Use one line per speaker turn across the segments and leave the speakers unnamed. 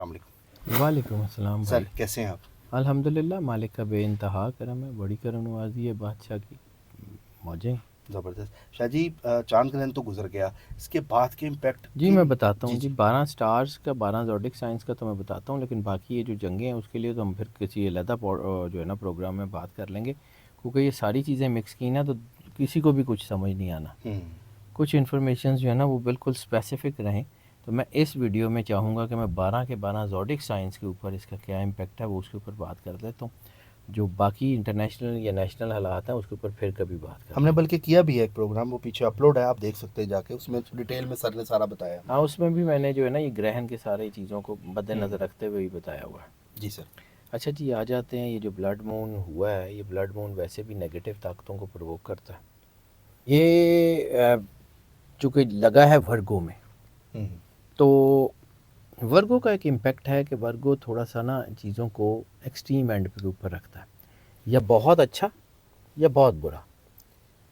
السلام علیکم
وعلیکم السلام
سر،
بھائی.
کیسے ہیں آپ؟
الحمدللہ مالک کا بے انتہا کرم ہے, بڑی کرم نوازی ہے بادشاہ کی. موجیں.
زبردست شاہ جی. چاند گرہن تو گزر گیا، اس کے بعد کے امپیکٹ
جی
کی.
میں بتاتا
جی
ہوں. جی 12 سٹارز کا, 12 زوڈک سائنس کا تو میں بتاتا ہوں, لیکن باقی یہ جو جنگیں ہیں اس کے لیے تو ہم پھر کسی علیحدہ جو ہے نا پروگرام میں بات کر لیں گے, کیونکہ یہ ساری چیزیں مکس کی نا تو کسی کو بھی کچھ سمجھ نہیں آنا. کچھ انفارمیشنز جو ہے نا وہ بالکل اسپیسیفک رہیں, تو میں اس ویڈیو میں چاہوں گا کہ میں 12 کے 12 زوڈک سائنس کے اوپر اس کا کیا امپیکٹ ہے وہ اس کے اوپر بات کر لیتا ہوں. جو باقی انٹرنیشنل یا نیشنل حالات ہیں اس کے اوپر پھر کبھی بات کر
ہم نے
لیں گے.
بلکہ کیا بھی ہے ایک پروگرام، وہ پیچھے اپلوڈ ہے، آپ دیکھ سکتے ہیں جا کے، اس میں ڈیٹیل میں سر نے سارا بتایا.
ہاں اس میں بھی میں نے جو ہے نا یہ گرہن کے سارے چیزوں کو مد نظر رکھتے ہوئے ہی بتایا ہوا ہے.
جی سر.
اچھا جی, آ جاتے ہیں. یہ جو بلڈ مون ہوا ہے, یہ بلڈ مون ویسے بھی نیگیٹو طاقتوں کو پرووک کرتا ہے. یہ چونکہ لگا ہے ورگو میں, تو ورگو کا ایک امپیکٹ ہے کہ ورگو تھوڑا سا نا چیزوں کو ایکسٹریم اینڈ کے اوپر رکھتا ہے, یا بہت اچھا یا بہت برا,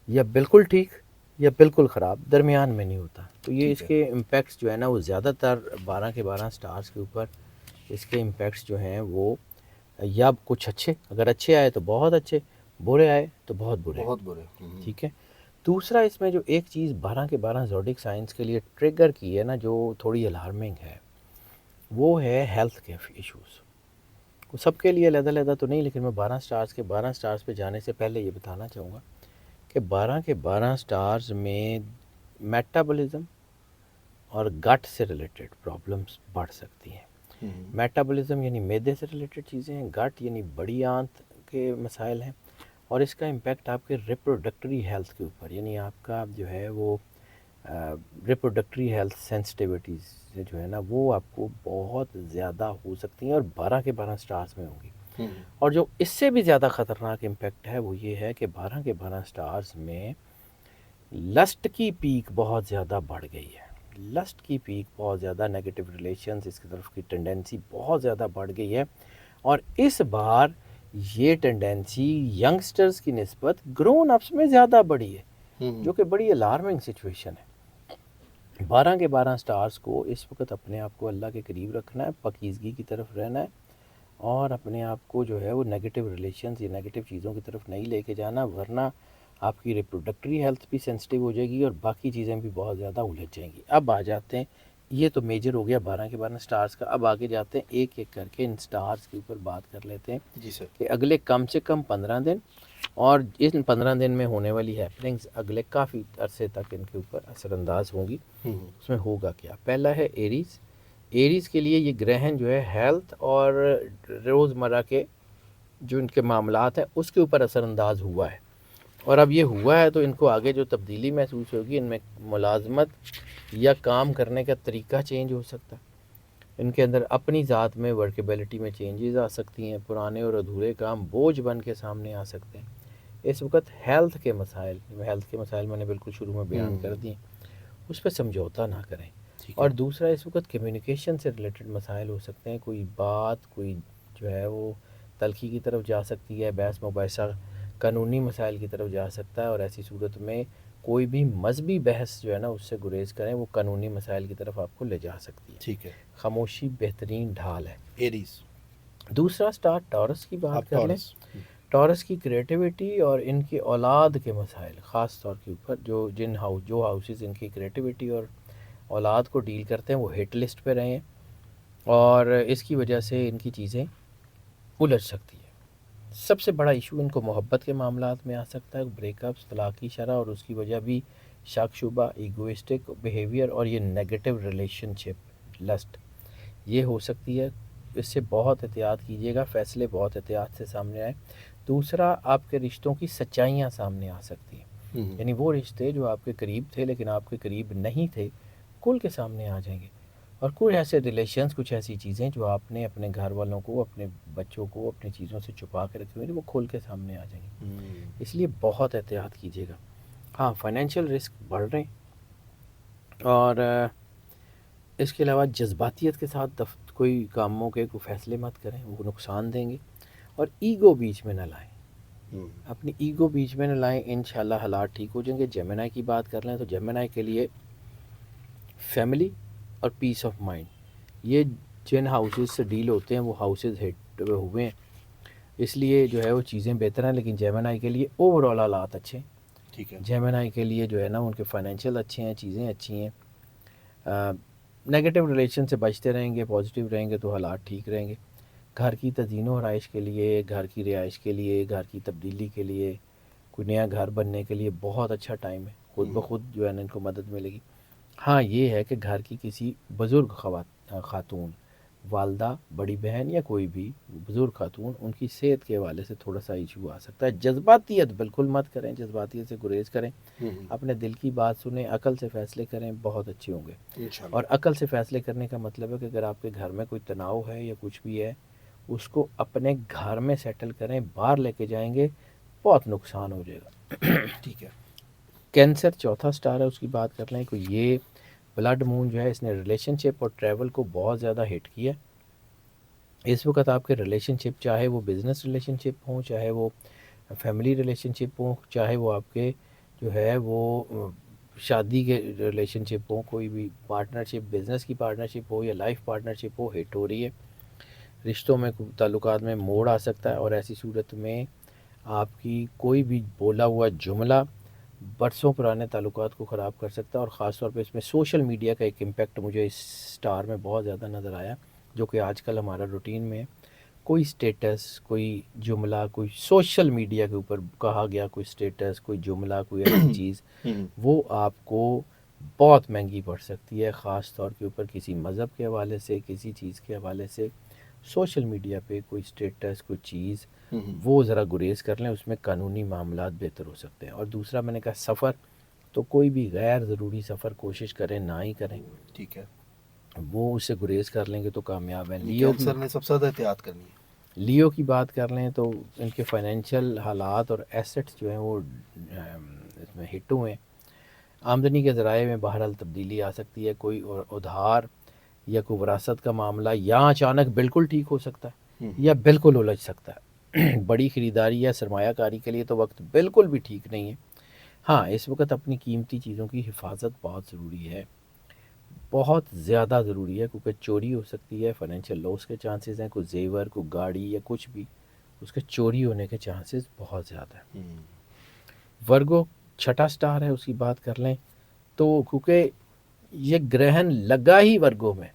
یا بالکل ٹھیک یا بالکل خراب, درمیان میں نہیں ہوتا. تو یہ اس کے امپیکٹس جو ہے نا وہ زیادہ تر 12 کے 12 سٹارز کے اوپر اس کے امپیکٹس جو ہیں وہ یا کچھ اچھے, اگر اچھے آئے تو بہت اچھے, برے آئے تو بہت برے.
بہت برے.
ٹھیک ہے. دوسرا اس میں جو ایک چیز 12 کے 12 زوڈک سائنس کے لیے ٹریگر کی ہے نا جو تھوڑی الارمنگ ہے, وہ ہے ہیلتھ کے ایشوز. سب کے لیے علیحدہ علیحدہ تو نہیں, لیکن میں 12 سٹارز کے 12 سٹارز پہ جانے سے پہلے یہ بتانا چاہوں گا کہ 12 کے 12 سٹارز میں میٹابولزم اور گٹ سے ریلیٹڈ پرابلمس بڑھ سکتی ہیں. میٹابولزم یعنی معدے سے ریلیٹڈ چیزیں ہیں, گٹ یعنی بڑی آنت کے مسائل ہیں, اور اس کا امپیکٹ آپ کے ریپروڈکٹری ہیلتھ کے اوپر, یعنی آپ کا جو ہے وہ ریپروڈکٹری ہیلتھ سینسٹیوٹیز جو ہے نا وہ آپ کو بہت زیادہ ہو سکتی ہیں, اور 12 کے 12 سٹارز میں ہوں گی. اور جو اس سے بھی زیادہ خطرناک امپیکٹ ہے وہ یہ ہے کہ 12 کے 12 سٹارز میں لسٹ کی پیک بہت زیادہ بڑھ گئی ہے. لسٹ کی پیک بہت زیادہ, نیگیٹو ریلیشنز اس کی طرف کی ٹینڈنسی بہت زیادہ بڑھ گئی ہے, اور اس بار یہ ٹینڈنسی ینگسٹرز کی نسبت گرون اپس میں زیادہ بڑھی ہے, جو کہ بڑی الارمنگ سچویشن ہے. 12 کے 12 سٹارز کو اس وقت اپنے آپ کو اللہ کے قریب رکھنا ہے, پاکیزگی کی طرف رہنا ہے, اور اپنے آپ کو جو ہے وہ نیگیٹو ریلیشنز یا نیگیٹو چیزوں کی طرف نہیں لے کے جانا, ورنہ آپ کی ریپروڈکٹری ہیلتھ بھی سینسٹیو ہو جائے گی اور باقی چیزیں بھی بہت زیادہ الجھ جائیں گی. اب آ جاتے ہیں, یہ تو میجر ہو گیا 12 کے 12 سٹارز کا. اب آگے جاتے ہیں, ایک ایک کر کے ان سٹارز کے اوپر بات کر لیتے ہیں.
جی سر.
کہ اگلے کم سے کم 15 دن, اور ان 15 دن میں ہونے والی ہیپننگز اگلے کافی عرصے تک ان کے اوپر اثر انداز ہوں گی. اس میں ہوگا کیا؟ پہلا ہے ایریز. ایریز کے لیے یہ گرہن جو ہے ہیلتھ اور روزمرہ کے جو ان کے معاملات ہیں اس کے اوپر اثر انداز ہوا ہے, اور اب یہ ہوا ہے تو ان کو آگے جو تبدیلی محسوس ہوگی, ان میں ملازمت یا کام کرنے کا طریقہ چینج ہو سکتا ہے, ان کے اندر اپنی ذات میں ورکیبلٹی میں چینجز آ سکتی ہیں, پرانے اور ادھورے کام بوجھ بن کے سامنے آ سکتے ہیں. اس وقت ہیلتھ کے مسائل میں نے بالکل شروع میں بیان کر دیے, اس پہ سمجھوتا نہ کریں. اور دوسرا اس وقت کمیونیکیشن سے ریلیٹڈ مسائل ہو سکتے ہیں, کوئی بات کوئی جو ہے وہ تلخی کی طرف جا سکتی ہے, بحث مباحثہ قانونی مسائل کی طرف جا سکتا ہے, اور ایسی صورت میں کوئی بھی مذہبی بحث جو ہے نا اس سے گریز کریں, وہ قانونی مسائل کی طرف آپ کو لے جا سکتی ہے.
ٹھیک ہے.
خاموشی بہترین ڈھال ہے.
ایریز.
دوسرا سٹار ٹورس کی بات کر لیں. ٹورس کی کریٹیوٹی اور ان کی اولاد کے مسائل خاص طور کے اوپر, جو ہاؤسز ان کی کریٹیوٹی اور اولاد کو ڈیل کرتے ہیں وہ ہٹ لسٹ پہ رہے ہیں, اور اس کی وجہ سے ان کی چیزیں الجھ سکتی ہے. سب سے بڑا ایشو ان کو محبت کے معاملات میں آ سکتا ہے, بریک اپس, طلاق کی شرح, اور اس کی وجہ بھی شک شبہ, ایگوئسٹک بیہیویئر, اور یہ نیگیٹو ریلیشن شپ لسٹ یہ ہو سکتی ہے. اس سے بہت احتیاط کیجیے گا, فیصلے بہت احتیاط سے سامنے آئے. دوسرا, آپ کے رشتوں کی سچائیاں سامنے آ سکتی ہیں, یعنی وہ رشتے جو آپ کے قریب تھے لیکن آپ کے قریب نہیں تھے کھل کے سامنے آ جائیں گے, اور کچھ ایسے ریلیشنز, کچھ ایسی چیزیں جو آپ نے اپنے گھر والوں کو, اپنے بچوں کو, اپنی چیزوں سے چھپا کے رکھی ہوئی وہ کھول کے سامنے آ جائیں گے. اس لیے بہت احتیاط کیجیے گا. ہاں فائنینشیل رسک بڑھ رہے ہیں, اور اس کے علاوہ جذباتیت کے ساتھ کوئی کاموں کے کوئی فیصلے مت کریں, وہ نقصان دیں گے. اور ایگو بیچ میں نہ لائیں, اپنی ایگو بیچ میں نہ لائیں, انشاءاللہ حالات ٹھیک ہو جائیں گے. جیمنائی کی بات کر لیں تو جیمنائی کے لیے فیملی اور پیس آف مائنڈ, یہ جن ہاؤسز سے ڈیل ہوتے ہیں وہ ہاؤسز ہٹ ہوئے ہیں، اس لیے جو ہے وہ چیزیں بہتر ہیں، لیکن جیمنائی کے لیے اوور آل حالات اچھے ہیں.
ٹھیک ہے.
جیمنائی کے لیے جو ہے نا ان کے فائنینشیل اچھے ہیں، چیزیں اچھی ہیں. نگیٹو ریلیشن سے بچتے رہیں گے، پازیٹیو رہیں گے تو حالات ٹھیک رہیں گے. گھر کی تزئین و آرائش کے لیے، گھر کی رہائش کے لیے، گھر کی تبدیلی کے لیے، کوئی نیا گھر بننے کے لیے بہت اچھا ٹائم ہے. خود بخود جو ہے نا ان کو مدد ملے گی. ہاں یہ ہے کہ گھر کی کسی بزرگ خاتون، والدہ، بڑی بہن یا کوئی بھی بزرگ خاتون، ان کی صحت کے حوالے سے تھوڑا سا ایشو آ سکتا ہے. جذباتیت بالکل مت کریں، جذباتیت سے گریز کریں، اپنے دل کی بات سنیں، عقل سے فیصلے کریں، بہت اچھے ہوں گے.
انشاءاللہ.
اور عقل سے فیصلے کرنے کا مطلب ہے کہ اگر آپ کے گھر میں کوئی تناؤ ہے یا کچھ بھی ہے، اس کو اپنے گھر میں سیٹل کریں. باہر لے کے جائیں گے بہت نقصان ہو جائے گا.
ٹھیک ہے.
کینسر چوتھا سٹار ہے، اس کی بات کر لیں. کہ یہ بلڈ مون جو ہے اس نے ریلیشن شپ اور ٹریول کو بہت زیادہ ہٹ کیا. اس وقت آپ کے ریلیشن شپ، چاہے وہ بزنس ریلیشن شپ ہوں، چاہے وہ فیملی ریلیشن شپ ہوں، چاہے وہ آپ کے جو ہے وہ شادی کے ریلیشن شپ ہوں، کوئی بھی پارٹنرشپ، بزنس کی پارٹنرشپ ہو یا لائف پارٹنرشپ ہو، ہٹ ہو رہی ہے. رشتوں میں، تعلقات میں موڑ آ سکتا ہے، اور ایسی صورت میں آپ کی کوئی بھی بولا ہوا جملہ برسوں پرانے تعلقات کو خراب کر سکتا ہے. اور خاص طور پہ اس میں سوشل میڈیا کا ایک امپیکٹ مجھے اس سٹار میں بہت زیادہ نظر آیا، جو کہ آج کل ہمارا روٹین میں ہے. کوئی سٹیٹس، کوئی جملہ، کوئی سوشل میڈیا کے اوپر کہا گیا کوئی سٹیٹس، کوئی جملہ، کوئی ایسی چیز، وہ آپ کو بہت مہنگی پڑ سکتی ہے. خاص طور کے اوپر کسی مذہب کے حوالے سے، کسی چیز کے حوالے سے سوشل میڈیا پہ کوئی سٹیٹس، کوئی چیز، وہ ذرا گریز کر لیں. اس میں قانونی معاملات بہتر ہو سکتے ہیں. اور دوسرا میں نے کہا سفر، تو کوئی بھی غیر ضروری سفر کوشش کریں نہ ہی کریں.
ٹھیک ہے.
وہ اس سے گریز کر لیں گے تو کامیاب ہیں.
کینسر نے سب سے زیادہ احتیاط کرنی ہے.
لیو کی بات کر لیں تو ان کے فائنینشیل حالات اور ایسٹس جو ہیں وہ اس میں ہٹ ہوئے ہیں. آمدنی کے ذرائع میں بہرحال تبدیلی آ سکتی ہے. کوئی ادھار یا کوئی وراثت کا معاملہ یا اچانک بالکل ٹھیک ہو سکتا ہے یا بالکل الجھ سکتا ہے. بڑی خریداری یا سرمایہ کاری کے لیے تو وقت بالکل بھی ٹھیک نہیں ہے. ہاں اس وقت اپنی قیمتی چیزوں کی حفاظت بہت ضروری ہے، بہت زیادہ ضروری ہے، کیونکہ چوری ہو سکتی ہے. فائنینشیل لاس کے چانسز ہیں. کوئی زیور، کوئی گاڑی یا کچھ بھی، اس کے چوری ہونے کے چانسز بہت زیادہ ہیں. ورگو چھٹا سٹار ہے، اس کی بات کر لیں تو کیونکہ یہ گرہن لگا ہی ورگو میں،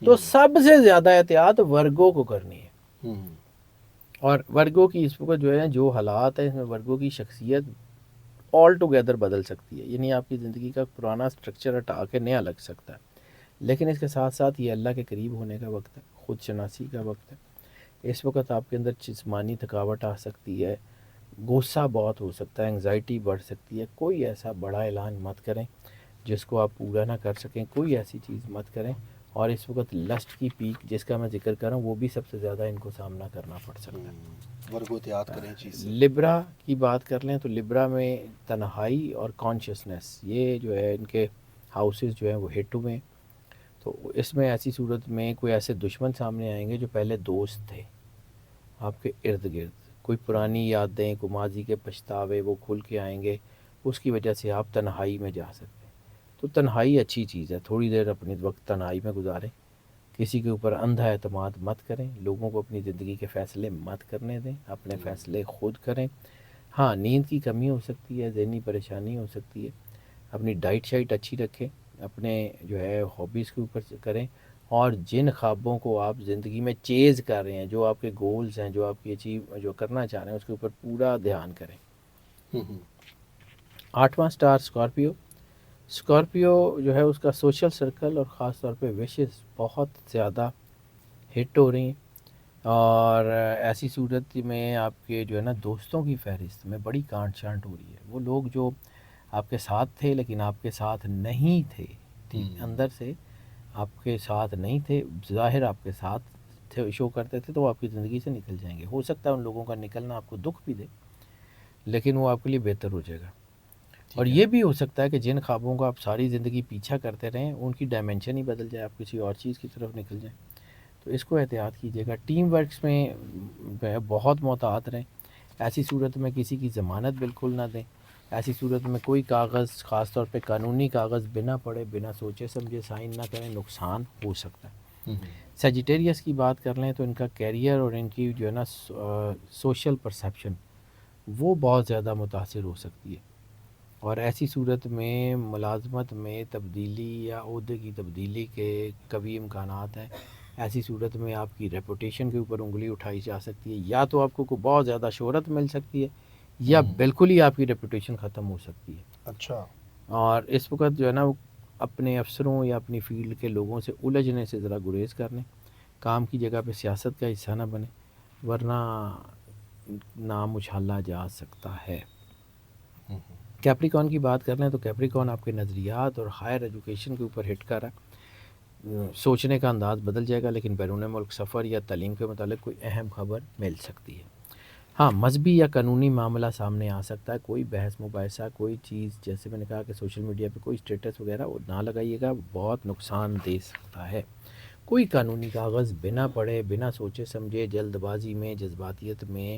تو سب سے زیادہ احتیاط ورگو کو کرنی ہے. اور ورگو کی اس وقت جو ہے جو حالات ہیں، اس میں ورگو کی شخصیت آل ٹوگیدر بدل سکتی ہے. یعنی آپ کی زندگی کا پرانا سٹرکچر ہٹا کے نیا لگ سکتا ہے. لیکن اس کے ساتھ ساتھ یہ اللہ کے قریب ہونے کا وقت ہے، خود شناسی کا وقت ہے. اس وقت آپ کے اندر جسمانی تھکاوٹ آ سکتی ہے، غصہ بہت ہو سکتا ہے، انگزائٹی بڑھ سکتی ہے. کوئی ایسا بڑا اعلان مت کریں جس کو آپ پورا نہ کر سکیں. کوئی ایسی چیز مت کریں. اور اس وقت لسٹ کی پیک جس کا میں ذکر کر رہا ہوں، وہ بھی سب سے زیادہ ان کو سامنا کرنا پڑ سکتا ہے.
ورگو احتیاط کریں چیز سے.
لبرا کی بات کر لیں تو لبرا میں تنہائی اور کانشیسنس، یہ جو ہے ان کے ہاؤسز جو ہیں وہ ہٹ ہوئے ہیں. تو اس میں ایسی صورت میں کوئی ایسے دشمن سامنے آئیں گے جو پہلے دوست تھے آپ کے ارد گرد. کوئی پرانی یادیں، کوئی ماضی کے پچھتاوے وہ کھل کے آئیں گے. اس کی وجہ سے آپ تنہائی میں جا سکتے ہیں. تو تنہائی اچھی چیز ہے، تھوڑی دیر اپنی وقت تنہائی میں گزاریں. کسی کے اوپر اندھا اعتماد مت کریں. لوگوں کو اپنی زندگی کے فیصلے مت کرنے دیں. اپنے فیصلے خود کریں. ہاں نیند کی کمی ہو سکتی ہے، ذہنی پریشانی ہو سکتی ہے. اپنی ڈائٹ شائٹ اچھی رکھیں. اپنے جو ہے ہابیز کے اوپر کریں. اور جن خوابوں کو آپ زندگی میں چیز کر رہے ہیں، جو آپ کے گولز ہیں، جو آپ کی اچیو جو کرنا چاہ رہے ہیں، اس کے اوپر پورا دھیان کریں. 8واں سٹار اسکارپیو. اسکارپیو جو ہے اس کا سوشل سرکل اور خاص طور پہ وشز بہت زیادہ ہٹ ہو رہی ہیں. اور ایسی صورت میں آپ کے جو ہے نا دوستوں کی فہرست میں بڑی کانٹ چھانٹ ہو رہی ہے. وہ لوگ جو آپ کے ساتھ تھے لیکن آپ کے ساتھ نہیں تھے، ٹھیک، اندر سے آپ کے ساتھ نہیں تھے، ظاہر آپ کے ساتھ تھے، شو کرتے تھے، تو وہ آپ کی زندگی سے نکل جائیں گے. ہو سکتا ہے ان لوگوں کا نکلنا آپ کو دکھ بھی دے، لیکن وہ آپ کے لیے بہتر ہو جائے گا. اور یہ بھی ہو سکتا ہے کہ جن خوابوں کو آپ ساری زندگی پیچھا کرتے رہیں، ان کی ڈائمنشن ہی بدل جائے، آپ کسی اور چیز کی طرف نکل جائیں. تو اس کو احتیاط کیجیے گا. ٹیم ورکس میں جو ہے بہت محتاط رہیں. ایسی صورت میں کسی کی ضمانت بالکل نہ دیں. ایسی صورت میں کوئی کاغذ، خاص طور پہ قانونی کاغذ، بنا پڑھے بنا سوچے سمجھے سائن نہ کریں. نقصان ہو سکتا ہے. سیجیٹیریس کی بات کر لیں تو ان کا کیریئر اور ان کی جو ہے نا سوشل پرسیپشن وہ بہت زیادہ متاثر ہو سکتی ہے، اور ایسی صورت میں ملازمت میں تبدیلی یا عہدے کی تبدیلی کے کبھی امکانات ہیں۔ ایسی صورت میں آپ کی ریپوٹیشن کے اوپر انگلی اٹھائی جا سکتی ہے، یا تو آپ کو بہت زیادہ شہرت مل سکتی ہے یا بالکل ہی آپ کی ریپوٹیشن ختم ہو سکتی ہے۔
اچھا،
اور اس وقت جو ہے نا اپنے افسروں یا اپنی فیلڈ کے لوگوں سے الجھنے سے ذرا گریز کر لیں، کام کی جگہ پہ سیاست کا حصہ نہ بنے، ورنہ نام اچھالا جا سکتا ہے۔ کیپریکون کی بات کر لیں تو کیپریکون آپ کے نظریات اور ہائر ایجوکیشن کے اوپر ہٹ کر رہا ہے، سوچنے کا انداز بدل جائے گا، لیکن بیرون ملک سفر یا تعلیم کے متعلق کوئی اہم خبر مل سکتی ہے۔ ہاں، مذہبی یا قانونی معاملہ سامنے آ سکتا ہے، کوئی بحث مباحثہ، کوئی چیز جیسے میں نے کہا کہ سوشل میڈیا پہ کوئی اسٹیٹس وغیرہ وہ نہ لگائیے گا، بہت نقصان دے سکتا ہے۔ کوئی قانونی کاغذ بنا پڑھے، بنا سوچے سمجھے، جلد بازی میں، جذباتیت میں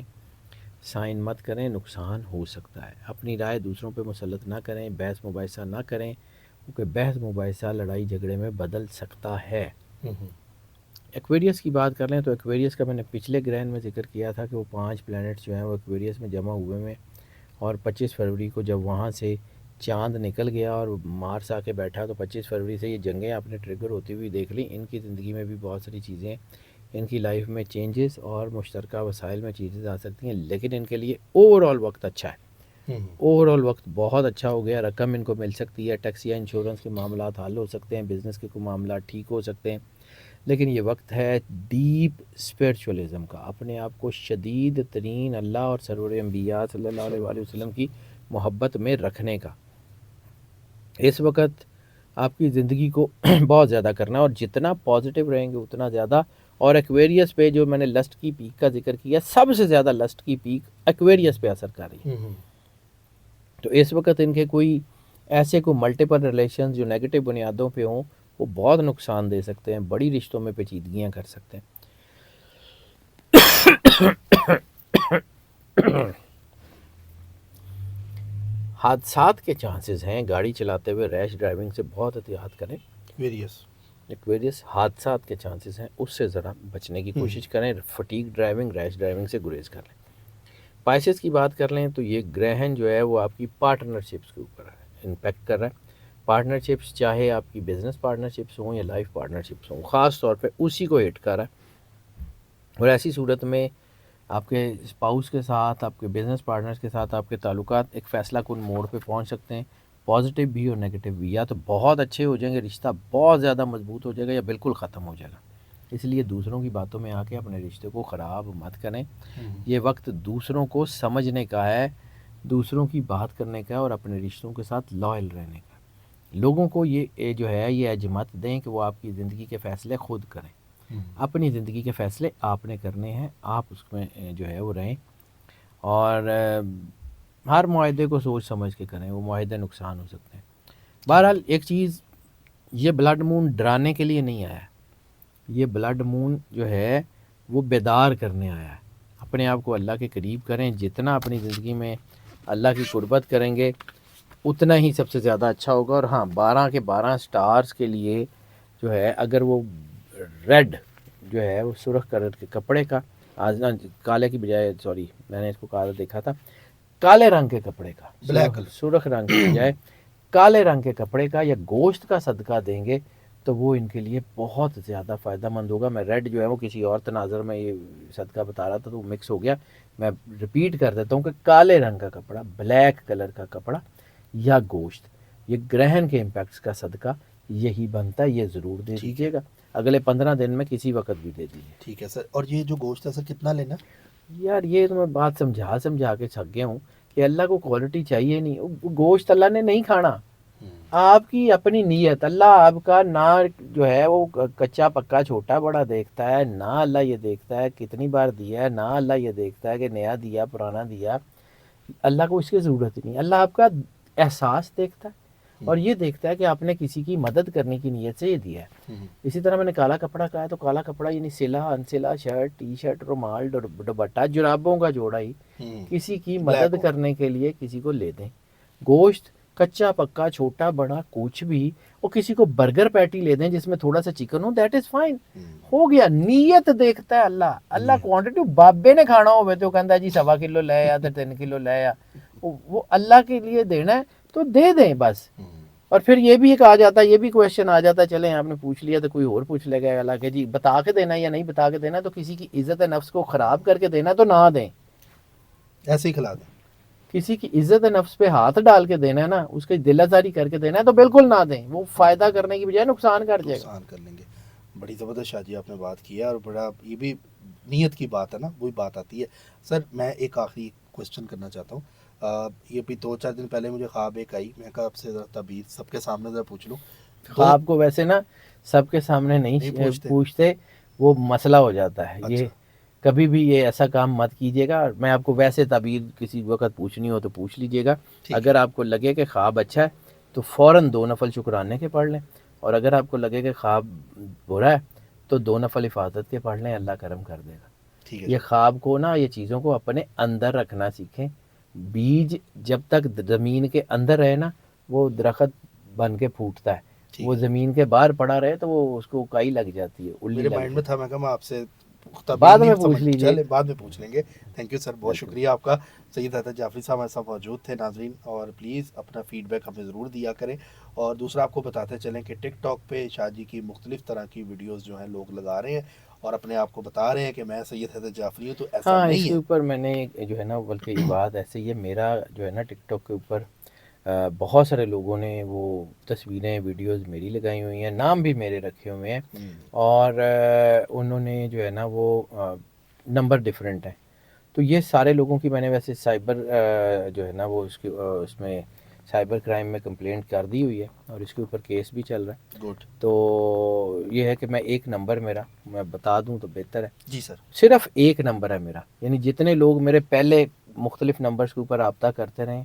سائن مت کریں، نقصان ہو سکتا ہے۔ اپنی رائے دوسروں پہ مسلط نہ کریں، بحث مباحثہ نہ کریں، کیونکہ بحث مباحثہ لڑائی جھگڑے میں بدل سکتا ہے۔ ایکویریس کی بات کر لیں تو ایکویریس کا میں نے پچھلے گرہن میں ذکر کیا تھا کہ وہ 5 پلینٹس جو ہیں وہ ایکویریس میں جمع ہوئے میں، اور 25 فروری کو جب وہاں سے چاند نکل گیا اور مارس آ کے بیٹھا تو 25 فروری سے یہ جنگیں آپ نے ٹریگر ہوتی ہوئی دیکھ لیں۔ ان کی زندگی میں بھی بہت ساری چیزیں، ان کی لائف میں چینجز اور مشترکہ وسائل میں چیزیں آ سکتی ہیں، لیکن ان کے لیے اوور آل وقت اچھا ہے، اوور آل وقت بہت اچھا ہو گیا، رقم ان کو مل سکتی ہے، ٹیکس یا انشورنس کے معاملات حل ہو سکتے ہیں، بزنس کے کوئی معاملات ٹھیک ہو سکتے ہیں، لیکن یہ وقت ہے ڈیپ اسپرچولیزم کا، اپنے آپ کو شدید ترین اللہ اور سرور انبیاء صلی اللہ علیہ وآلہ وسلم کی محبت میں رکھنے کا۔ اس وقت آپ کی زندگی کو بہت زیادہ کرنا ہے، اور جتنا پازیٹیو رہیں گے اتنا زیادہ۔ اور ایکویریس پہ جو میں نے لسٹ کی پیک کا ذکر کیا، سب سے زیادہ لسٹ کی پیک ایکویریس پہ اثر کر رہی ہے۔ تو اس وقت ان کے کوئی ایسے کوئی ملٹیپل ریلیشنز جو نیگیٹو بنیادوں پہ ہوں وہ بہت نقصان دے سکتے ہیں، بڑی رشتوں میں پیچیدگیاں کر سکتے ہیں۔ حادثات کے چانسز ہیں، گاڑی چلاتے ہوئے ریش ڈرائیونگ سے بہت احتیاط کریں۔ ایکویریس حادثات کے چانسز ہیں، اس سے ذرا بچنے کی کوشش کریں، فٹیگ ڈرائیونگ، ریش ڈرائیونگ سے گریز کر لیں۔ پائسز کی بات کر لیں تو یہ گرہن جو ہے وہ آپ کی پارٹنرشپس کے اوپر امپیکٹ کر رہا ہے۔ پارٹنرشپس چاہے آپ کی بزنس پارٹنرشپس ہوں یا لائف پارٹنرشپس ہوں، خاص طور پہ اسی کو ہٹ کر رہا ہے، اور ایسی صورت میں آپ کے اسپاؤس کے ساتھ، آپ کے بزنس پارٹنرز کے ساتھ آپ کے تعلقات ایک فیصلہ کن موڑ پہ پہنچ سکتے ہیں، پازیٹیو بھی اور نیگیٹو بھی، یا تو بہت اچھے ہو جائیں گے، رشتہ بہت زیادہ مضبوط ہو جائے گا، یا بالکل ختم ہو جائے گا۔ اس لیے دوسروں کی باتوں میں آ کے اپنے رشتے کو خراب مت کریں۔ یہ وقت دوسروں کو سمجھنے کا ہے، دوسروں کی بات کرنے کا ہے، اور اپنے رشتوں کے ساتھ لائل رہنے کا۔ لوگوں کو یہ جو ہے یہ اجمت دیں کہ وہ آپ کی زندگی کے فیصلے خود کریں۔ اپنی زندگی کے فیصلے آپ نے کرنے ہیں، آپ اس میں جو ہے وہ رہیں، اور ہر معاہدے کو سوچ سمجھ کے کریں، وہ معاہدے نقصان ہو سکتے ہیں۔ بہرحال ایک چیز، یہ بلڈ مون ڈرانے کے لیے نہیں آیا، یہ بلڈ مون جو ہے وہ بیدار کرنے آیا ہے۔ اپنے آپ کو اللہ کے قریب کریں، جتنا اپنی زندگی میں اللہ کی قربت کریں گے اتنا ہی سب سے زیادہ اچھا ہوگا۔ اور ہاں، 12 کے 12 سٹارز کے لیے جو ہے اگر وہ ریڈ جو ہے وہ سرخ کلر کے کپڑے کا، کالے کی بجائے، سوری میں نے اس کو کالا دیکھا تھا، کالے رنگ کے کپڑے کا، سرخ رنگ کی بجائے کالے رنگ کے کپڑے کا یا گوشت کا صدقہ دیں گے تو وہ ان کے لیے بہت زیادہ فائدہ مند ہوگا۔ میں ریڈ جو ہے وہ کسی اور تناظر میں یہ صدقہ بتا رہا تھا تو وہ مکس ہو گیا، میں ریپیٹ کر دیتا ہوں کہ کالے رنگ کا کپڑا، بلیک کلر کا کپڑا یا گوشت، یہ گرہن کے امپیکٹس کا صدقہ یہی بنتا ہے، یہ ضرور دے دیجیے گا، اگلے 15 دن میں کسی وقت بھی دے دیجیے۔
ٹھیک ہے سر۔ اور یہ جو گوشت ہے سر کتنا لینا؟
یار یہ تو میں بات سمجھا کے تھک گیا ہوں کہ اللہ کو کوالٹی چاہیے نہیں، وہ گوشت اللہ نے نہیں کھانا، آپ کی اپنی نیت، اللہ آپ کا نہ جو ہے وہ کچا پکا چھوٹا بڑا دیکھتا ہے، نہ اللہ یہ دیکھتا ہے کتنی بار دیا ہے، نہ اللہ یہ دیکھتا ہے کہ نیا دیا پرانا دیا، اللہ کو اس کی ضرورت ہی نہیں، اللہ آپ کا احساس دیکھتا ہے، اور یہ دیکھتا ہے کہ آپ نے کسی کی مدد کرنے کی نیت سے یہ دیا ہے۔ اسی طرح میں نے کالا کپڑا کہا ہے تو کالا کپڑا یعنی سلا انسلا، شرٹ، ٹی شرٹ، رومال، دوپٹہ، جرابوں کا جوڑا ہی کسی کی مدد کرنے کے لیے کسی کو لے دیں۔ گوشت کچا پکا چھوٹا بڑا کچھ بھی، وہ کسی کو برگر پیٹی لے دیں جس میں تھوڑا سا چکن ہو، دیٹ از فائن. ہو گیا. نیت دیکھتا ہے اللہ کوانٹٹی بابے نے کھانا ہوئے تو کہتا جی 1.25 کلو لے یا تو 3 کلو لے یا، وہ اللہ کے لیے دینا ہے تو دے دیں بس. اور پھر یہ بھی ایک آ جاتا ہے، یہ بھی کویشچن آ جاتا ہے، چلیں آپ نے پوچھ لیا تو کوئی اور پوچھ لے گا اللہ کہ جی بتا کے دینا یا نہیں بتا کے دینا، تو کسی کی عزت نفس کو خراب کر کے دینا تو نہ دیں.
ایسے ہی کھلا دیں.
کسی کی عزت نفس پہ ہاتھ ڈال کے دینا ہے نا، اس کی دل آزاری کر کے دینا ہے تو بالکل نہ دیں. وہ فائدہ کرنے کی بجائے نقصان کر جائے گا.
نقصان کر لیں گے. بڑی زبردست شاہ جی آپ نے بات کی ہے، اور بڑا یہ بھی نیت کی بات ہے نا، وہی بات آتی ہے. سر میں ایک آخری کوشچن کرنا چاہتا ہوں. یہ بھی 2-4 دن پہلے مجھے خواب ایک آئی، میں کہا آپ سے ذرا تعبیر سب کے سامنے ذرا پوچھ لوں.
خواب کو ویسے نا سب کے سامنے نہیں پوچھتے، وہ مسئلہ ہو جاتا ہے. یہ کبھی بھی یہ ایسا کام مت کیجیے گا. میں آپ کو ویسے تعبیر کسی وقت پوچھنی ہو تو پوچھ لیجیے گا. اگر آپ کو لگے کہ خواب اچھا ہے تو فوراً 2 نفل شکرانے کے پڑھ لیں، اور اگر آپ کو لگے کہ خواب برا ہے تو 2 نفل حفاظت کے پڑھ لیں، اللہ کرم کر دے گا. یہ خواب کو نا، یہ چیزوں کو اپنے اندر رکھنا سیکھیں. بیج جب تک زمین کے اندر رہے نا وہ درخت بن کے پھوٹتا ہے. وہ زمین کے باہر پڑا رہے تو وہ اس کو کائی لگ جاتی ہے.
میرے مائنڈ میں تھا، میں کہا میں آپ سے
بعد میں پوچھ لیجیے.
چلے بعد میں پوچھ لیں گے. تھینک یو سر، بہت شکریہ آپ کا. سید حیدر جعفری صاحب ہمارے ساتھ موجود تھے. ناظرین، اور پلیز اپنا فیڈ بیک ہمیں ضرور دیا کریں. اور دوسرا آپ کو بتاتے چلیں کہ ٹک ٹاک پہ شاہ جی کی مختلف طرح کی ویڈیوز جو ہیں لوگ لگا رہے ہیں اور اپنے آپ کو بتا رہے ہیں کہ میں سید حیدر جعفری ہوں، تو ایسا نہیں ہے.
اس کے اوپر میں نے جو ہے نا، بلکہ یہ بات ایسے ہی ہے، میرا جو ہے نا ٹک ٹاک کے اوپر بہت سارے لوگوں نے وہ تصویریں ویڈیوز میری لگائی ہوئی ہیں، نام بھی میرے رکھے ہوئے ہیں، اور انہوں نے جو ہے نا وہ نمبر ڈفرینٹ ہیں. تو یہ سارے لوگوں کی میں نے ویسے سائبر جو ہے نا وہ اس میں سائبر کرائم میں کمپلینٹ کر دی ہوئی ہے، اور اس کے اوپر کیس بھی چل رہا ہے.
گڈ.
تو یہ ہے کہ میں ایک نمبر میرا میں بتا دوں تو بہتر ہے.
جی سر.
صرف ایک نمبر ہے میرا، یعنی جتنے لوگ میرے پہلے مختلف نمبرز کے اوپر رابطہ کرتے رہے،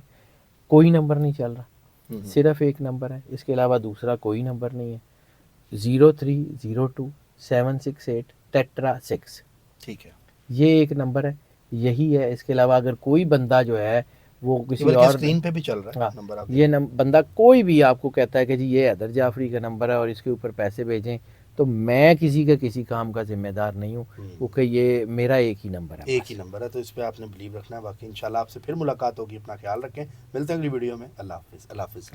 کوئی نمبر نہیں چل رہا، صرف ایک نمبر ہے. اس کے علاوہ دوسرا کوئی نمبر نہیں ہے. 0302-768 ٹیٹرا 6.
ٹھیک ہے،
یہ ایک نمبر ہے، یہی ہے. اس کے علاوہ اگر کوئی بندہ جو ہے وہ کسی اور
اسکرین پہ بھی چل رہا ہے نمبر،
یہ بندہ کوئی بھی آپ کو کہتا ہے کہ جی یہ حیدر جعفری کا نمبر ہے اور اس کے اوپر پیسے بھیجیں، تو میں کسی کا کسی کام کا ذمہ دار نہیں ہوں، کیونکہ یہ میرا ایک ہی نمبر ہے.
ایک ہی نمبر ہے، تو اس پہ آپ نے بلیو رکھنا ہے. باقی انشاءاللہ آپ سے پھر ملاقات ہوگی. اپنا خیال رکھیں، ملتے ہیں اگلی ویڈیو میں. اللہ حافظ. اللہ حافظ.